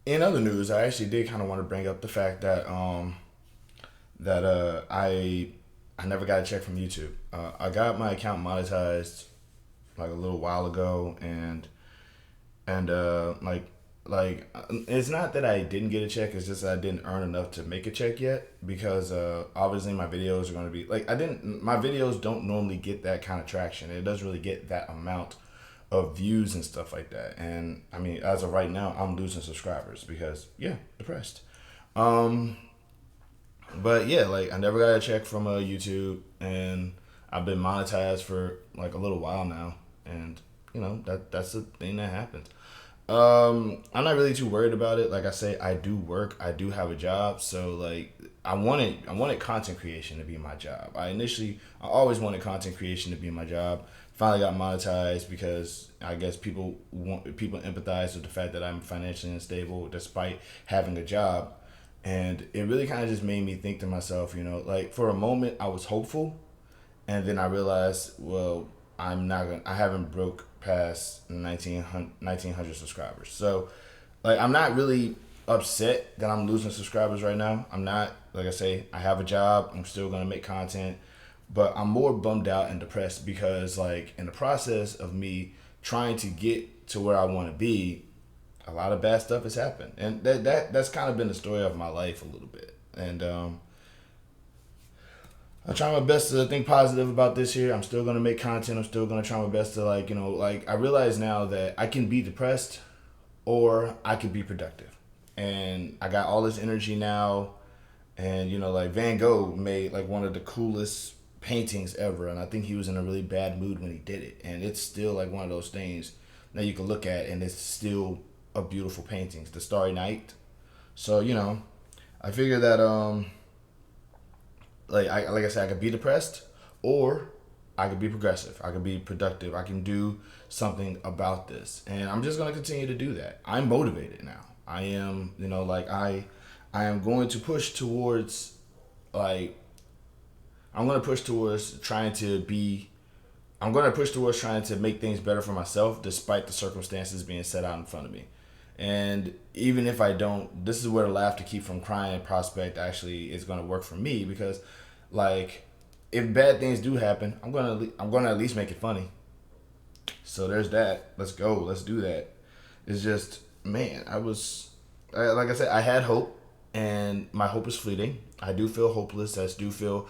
In other news, I actually did kind of want to bring up the fact that I never got a check from YouTube. I got my account monetized like a little while ago, and it's not that I didn't get a check. It's just that I didn't earn enough to make a check yet because obviously my videos are going to be like I didn't. My videos don't normally get that kind of traction. It doesn't really get that amount of views and stuff like that. And I mean, as of right now, I'm losing subscribers because yeah, depressed. Um, but yeah, like I never got a check from YouTube, and I've been monetized for like a little while now, and that's the thing that happens. I'm not really too worried about it. Like I say, I do work. I do have a job. So like, I wanted content creation to be my job. I always wanted content creation to be my job. Finally got monetized because I guess people empathize with the fact that I'm financially unstable despite having a job, and it really kind of just made me think to myself, like for a moment I was hopeful, and then I realized, well, I haven't broke past 1900 subscribers. So, like, I'm not really upset that I'm losing subscribers right now. I'm not, like I say, I have a job. I'm still going to make content. But I'm more bummed out and depressed because, like, in the process of me trying to get to where I want to be, a lot of bad stuff has happened. And that's kind of been the story of my life a little bit. And I try my best to think positive about this year. I'm still gonna make content. I'm still gonna try my best to like I realize now that I can be depressed or I can be productive. And I got all this energy now, and like Van Gogh made like one of the coolest paintings ever, and I think he was in a really bad mood when he did it. And it's still like one of those things that you can look at and it's still a beautiful painting. The Starry Night. So, I figure that like I said, I could be depressed, or I could be progressive. I could be productive. I can do something about this, and I'm just gonna continue to do that. I'm motivated now. I am, I am going to push towards like I'm gonna push towards trying to be. I'm gonna push towards trying to make things better for myself, despite the circumstances being set out in front of me. And even if I don't, this is where the laugh to keep from crying prospect actually is going to work for me because, like, if bad things do happen, I'm gonna at least make it funny. So there's that. Let's go. Let's do that. It's just, man, like I said, I had hope, and my hope is fleeting. I do feel hopeless. I do feel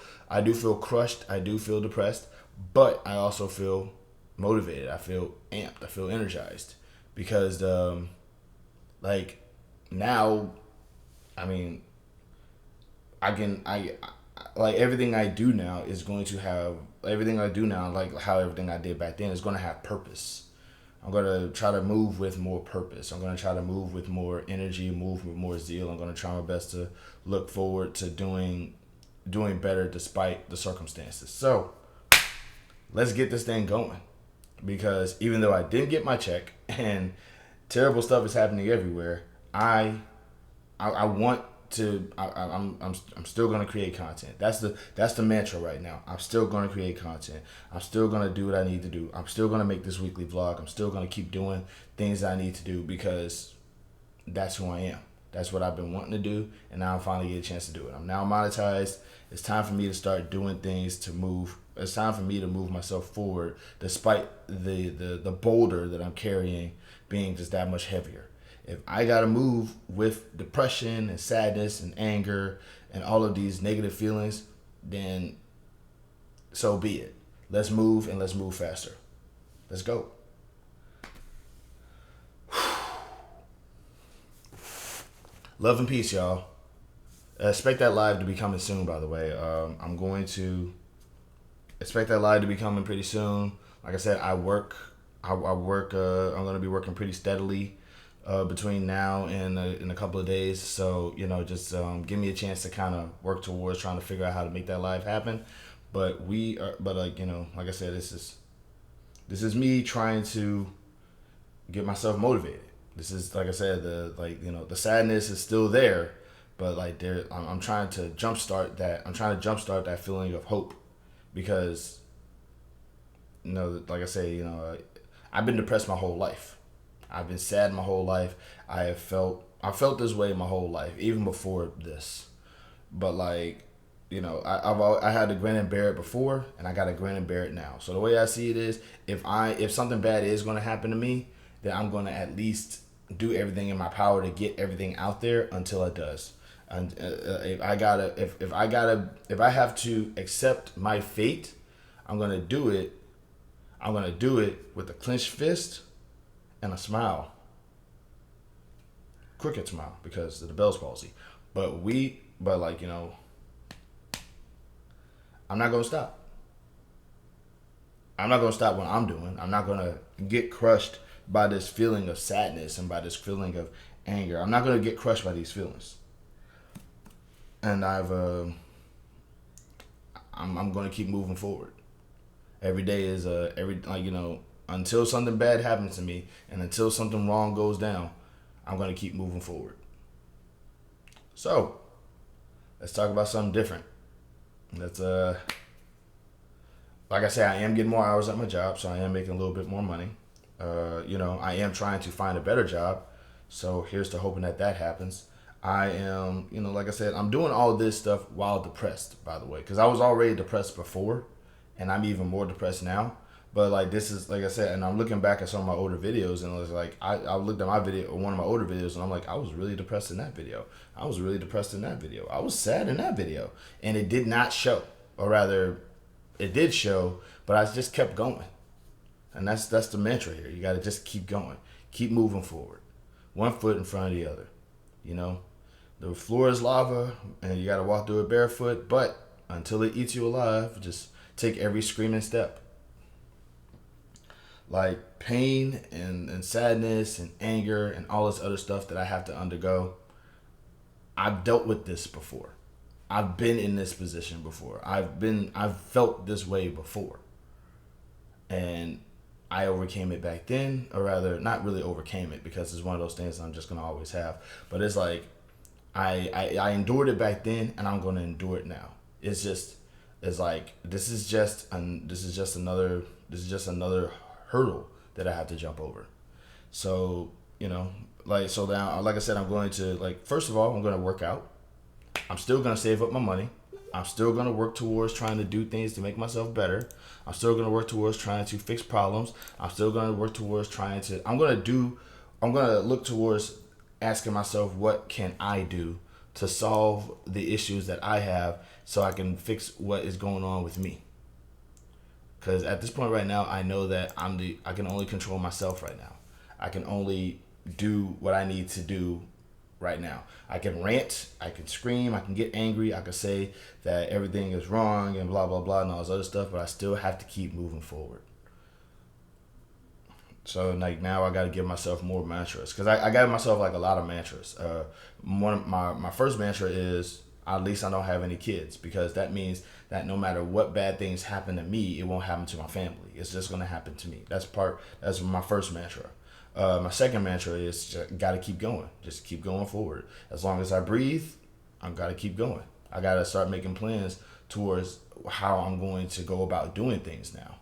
crushed. I do feel depressed, but I also feel motivated. I feel amped. I feel energized because like now, I mean, I can like everything I do now is going to have everything I do now, like how everything I did back then is going to have purpose. I'm going to try to move with more purpose. I'm going to try to move with more energy, move with more zeal. I'm going to try my best to look forward to doing better despite the circumstances. So, let's get this thing going because even though I didn't get my check and terrible stuff is happening everywhere, I want to. I'm still gonna create content. That's the mantra right now. I'm still gonna create content. I'm still gonna do what I need to do. I'm still gonna make this weekly vlog. I'm still gonna keep doing things that I need to do because that's who I am. That's what I've been wanting to do, and now I finally get a chance to do it. I'm now monetized. It's time for me to start doing things to move. It's time for me to move myself forward, despite the boulder that I'm carrying being just that much heavier. If I gotta move with depression and sadness and anger and all of these negative feelings, then so be it. Let's move and let's move faster. Let's go. Love and peace, y'all. Expect that live to be coming soon. By the way, I'm going to expect that live to be coming pretty soon. Like I said, I work. I work. I'm going to be working pretty steadily between now and in a couple of days. So just give me a chance to kind of work towards trying to figure out how to make that live happen. But we are. But like I said, this is me trying to get myself motivated. This is like I said, the sadness is still there, but like I'm trying to jumpstart that. I'm trying to jumpstart that feeling of hope, because like I say, I've been depressed my whole life. I've been sad my whole life. I felt this way my whole life, even before this. But like, I had to grin and bear it before, and I got to grin and bear it now. So the way I see it is, if something bad is going to happen to me, then I'm going to at least do everything in my power to get everything out there until it does. And if I have to accept my fate, I'm gonna do it. I'm gonna do it with a clenched fist and a smile, crooked smile because of the Bell's palsy. But like I'm not gonna stop. I'm not gonna stop what I'm doing. I'm not gonna get crushed by this feeling of sadness and by this feeling of anger. I'm not gonna get crushed by these feelings. And I'm gonna keep moving forward. Every day is until something bad happens to me and until something wrong goes down, I'm gonna keep moving forward. So let's talk about something different. Let's like I said, I am getting more hours at my job, so I am making a little bit more money. I am trying to find a better job, so here's to hoping that happens. I am, like I said, I'm doing all this stuff while depressed, by the way, because I was already depressed before, and I'm even more depressed now. But like this is like I said, and I'm looking back at some of my older videos, and it was like I looked at my video, one of my older videos, and I'm like, I was really depressed in that video. I was really depressed in that video. I was sad in that video, and it did not show, or rather, it did show, but I just kept going, and that's the mantra here. You got to just keep going, keep moving forward, one foot in front of the other. The floor is lava, and you got to walk through it barefoot. But until it eats you alive, just take every screaming step. Like pain and sadness and anger and all this other stuff that I have to undergo, I've dealt with this before. I've been in this position before. I've felt this way before. And I overcame it back then, or rather not really overcame it because it's one of those things I'm just gonna always have. But it's like I endured it back then and I'm gonna endure it now. It's like this is just another hurdle that I have to jump over. So, so now, like I said, I'm going to, first of all, I'm going to work out. I'm still going to save up my money. I'm still going to work towards trying to do things to make myself better. I'm still going to work towards trying to fix problems. I'm still going to work towards I'm going to look towards asking myself, what can I do to solve the issues that I have so I can fix what is going on with me? Because at this point right now, I know that I can only control myself right now. I can only do what I need to do right now. I can rant, I can scream, I can get angry, I can say that everything is wrong and blah, blah, blah, and all this other stuff, but I still have to keep moving forward. So like now I got to give myself more mantras, because I got myself like a lot of mantras. One of my first mantra is, at least I don't have any kids, because that means that no matter what bad things happen to me, it won't happen to my family. It's just going to happen to me. That's my first mantra. My second mantra is got to keep going. Just keep going forward. As long as I breathe, I've got to keep going. I got to start making plans towards how I'm going to go about doing things now.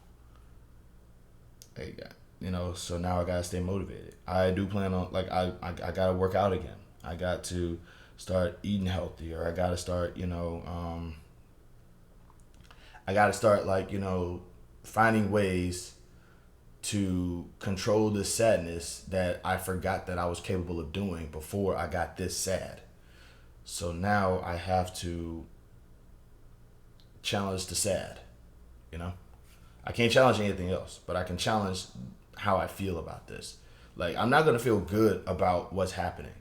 So now I got to stay motivated. I do plan on, I got to work out again. I got to start eating healthier. I got to start, finding ways to control this sadness that I forgot that I was capable of doing before I got this sad. So now I have to challenge the sad, I can't challenge anything else, but I can challenge how I feel about this. Like, I'm not going to feel good about what's happening,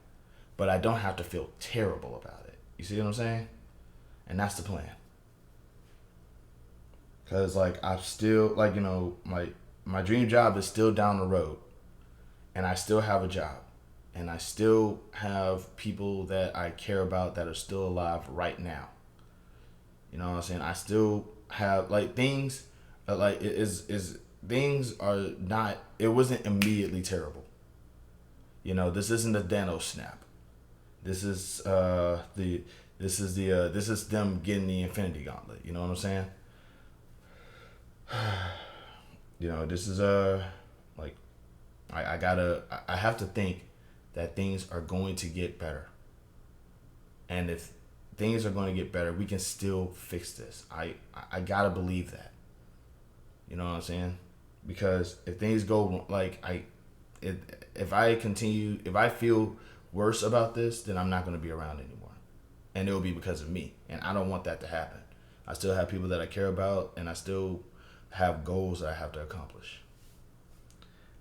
but I don't have to feel terrible about it. You see what I'm saying? And that's the plan. Because, I'm still, my dream job is still down the road. And I still have a job. And I still have people that I care about that are still alive right now. You know what I'm saying? I still have, things, things are not, it wasn't immediately terrible. This isn't a Thanos snap. This is this is them getting the Infinity Gauntlet. You know what I'm saying? This is I have to think that things are going to get better. And if things are going to get better, we can still fix this. I gotta believe that. You know what I'm saying? Because if things go like if I continue, if I feel worse about this, then I'm not going to be around anymore, and it will be because of me, and I don't want that to happen. I still have people that I care about, and I still have goals that I have to accomplish.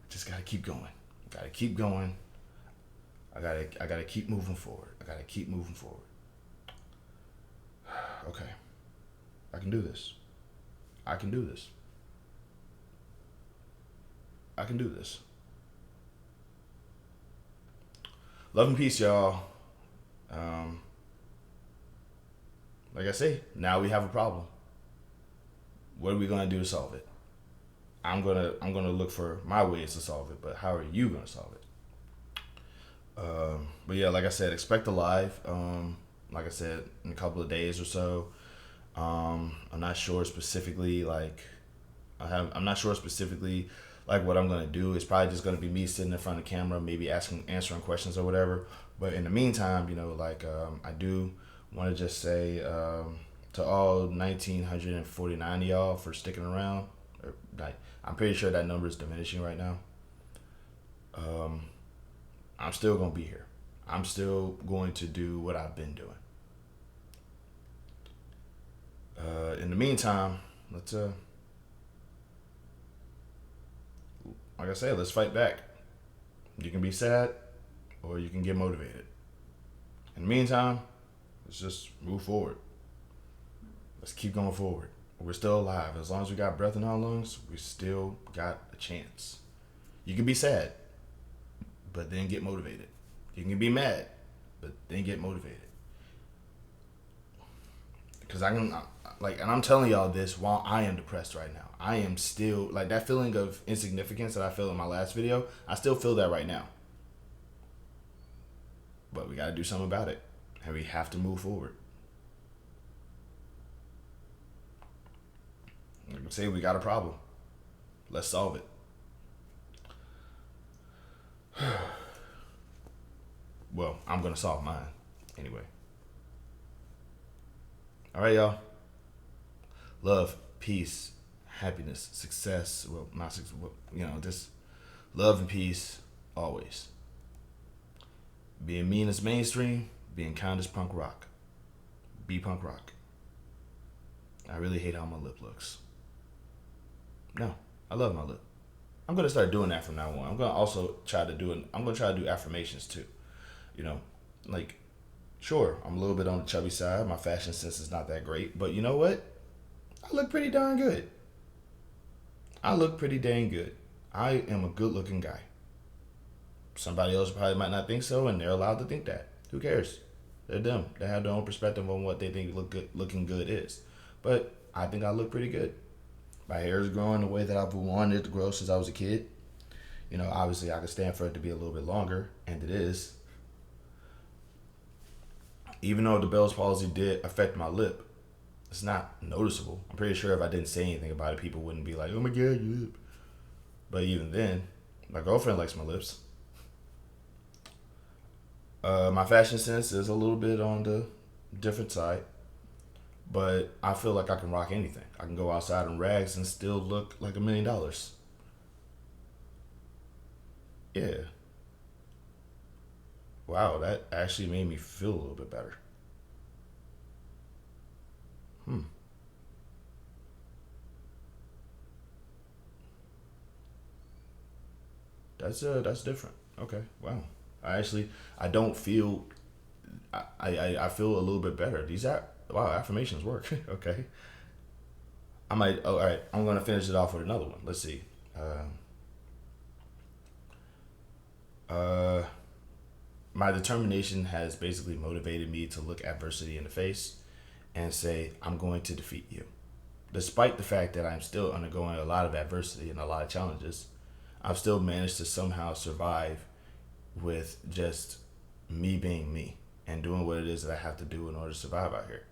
Just gotta keep going. Gotta keep going. I gotta keep moving forward. I gotta keep moving forward. Okay, I can do this. I can do this. I can do this. Love and peace, y'all. Um, like I say, now we have a problem. What are we gonna do to solve it? I'm gonna look for my ways to solve it, but how are you gonna solve it? But yeah, like I said, expect a live. Like I said, in a couple of days or so. I'm not sure specifically I'm not sure specifically like what I'm gonna do. It's probably just gonna be me sitting in front of the camera, maybe answering questions or whatever. But in the meantime, I do want to just say to all 1,949 of y'all for sticking around. I'm pretty sure that number is diminishing right now. I'm still gonna be here. I'm still going to do what I've been doing. In the meantime, let's like I said, let's fight back. You can be sad, or you can get motivated. In the meantime, let's just move forward. Let's keep going forward. We're still alive. As long as we got breath in our lungs, we still got a chance. You can be sad, but then get motivated. You can be mad, but then get motivated. Because and I'm telling y'all this while I am depressed right now. I am still, like, that feeling of insignificance that I felt in my last video, I still feel that right now. But we got to do something about it. And we have to move forward. Like I say, we got a problem. Let's solve it. Well, I'm going to solve mine anyway. All right, y'all. Love, peace, happiness, success. Well, not success. Just love and peace always. Being mean is mainstream. Being kind is punk rock. Be punk rock. I really hate how my lip looks. No, I love my lip. I'm gonna start doing that from now on. I'm gonna also try to do affirmations too. Like, sure, I'm a little bit on the chubby side. My fashion sense is not that great, but you know what? I look pretty darn good. I look pretty dang good. I am a good looking guy. Somebody else probably might not think so, and they're allowed to think that. Who cares? They're them. They have their own perspective on what they think looking good is. But I think I look pretty good. My hair is growing the way that I've wanted it to grow since I was a kid. Obviously I could stand for it to be a little bit longer, and it is. Even though the Bell's palsy did affect my lip, it's not noticeable. I'm pretty sure if I didn't say anything about it, people wouldn't be like, oh my God, your lip. But even then, my girlfriend likes my lips. My fashion sense is a little bit on the different side, but I feel like I can rock anything. I can go outside in rags and still look like $1 million. Yeah. Wow, that actually made me feel a little bit better. That's different. Okay, wow. I don't feel. I feel a little bit better. Affirmations work. Okay. I might. Oh, all right. I'm gonna finish it off with another one. Let's see. Uh, my determination has basically motivated me to look adversity in the face and say, I'm going to defeat you. Despite the fact that I'm still undergoing a lot of adversity and a lot of challenges, I've still managed to somehow survive with just me being me and doing what it is that I have to do in order to survive out here.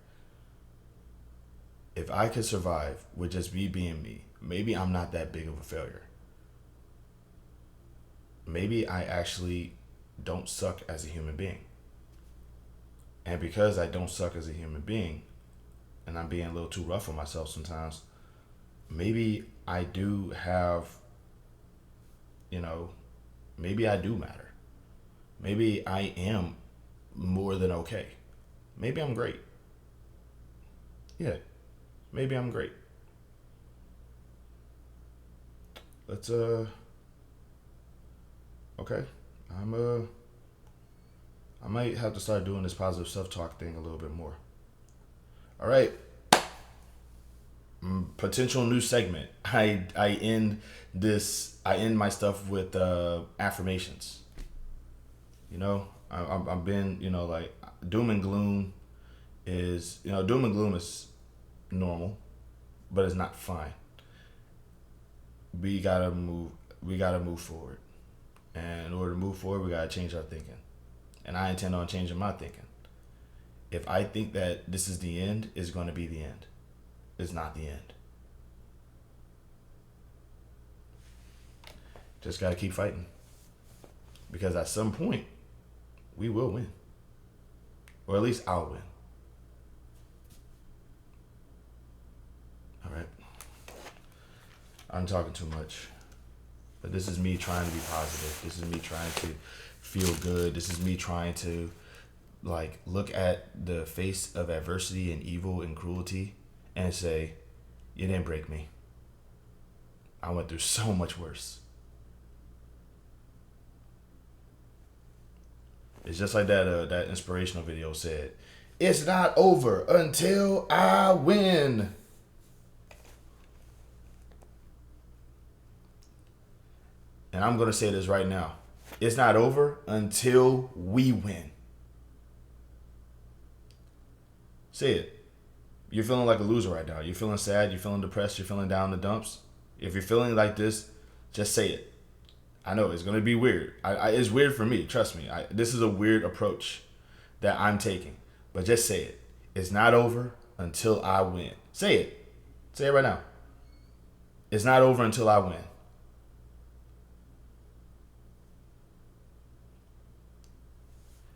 If I could survive with just me being me, maybe I'm not that big of a failure. maybe I actually don't suck as a human being. And because I don't suck as a human being, and I'm being a little too rough on myself sometimes, maybe I do have, you know, maybe I do matter. Maybe I am more than okay. Maybe I'm great. Yeah, maybe I'm great. Let's okay. I'm I might have to start doing this positive self-talk thing a little bit more. All right. Potential new segment. I end my stuff with affirmations. You know, I've been, like, doom and gloom doom and gloom is normal, but it's not fine. We gotta move. We gotta move forward, and in order to move forward, we gotta change our thinking. And I intend on changing my thinking. If I think that this is the end, it's going to be the end. It's not the end. Just gotta keep fighting, because at some point, we will win, or at least I'll win. All right. I'm talking too much. But this is me trying to be positive. This is me trying to feel good. This is me trying to, like, look at the face of adversity and evil and cruelty and say, you didn't break me. I went through so much worse. It's just like that inspirational video said. It's not over until I win. And I'm going to say this right now. It's not over until we win. Say it. You're feeling like a loser right now. You're feeling sad. You're feeling depressed. You're feeling down in the dumps. If you're feeling like this, just say it. I know it's going to be weird. It's weird for me. Trust me. This is a weird approach that I'm taking. But just say it. It's not over until I win. Say it. Say it right now. It's not over until I win.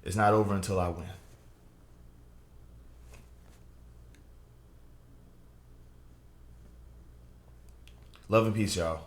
It's not over until I win. Love and peace, y'all.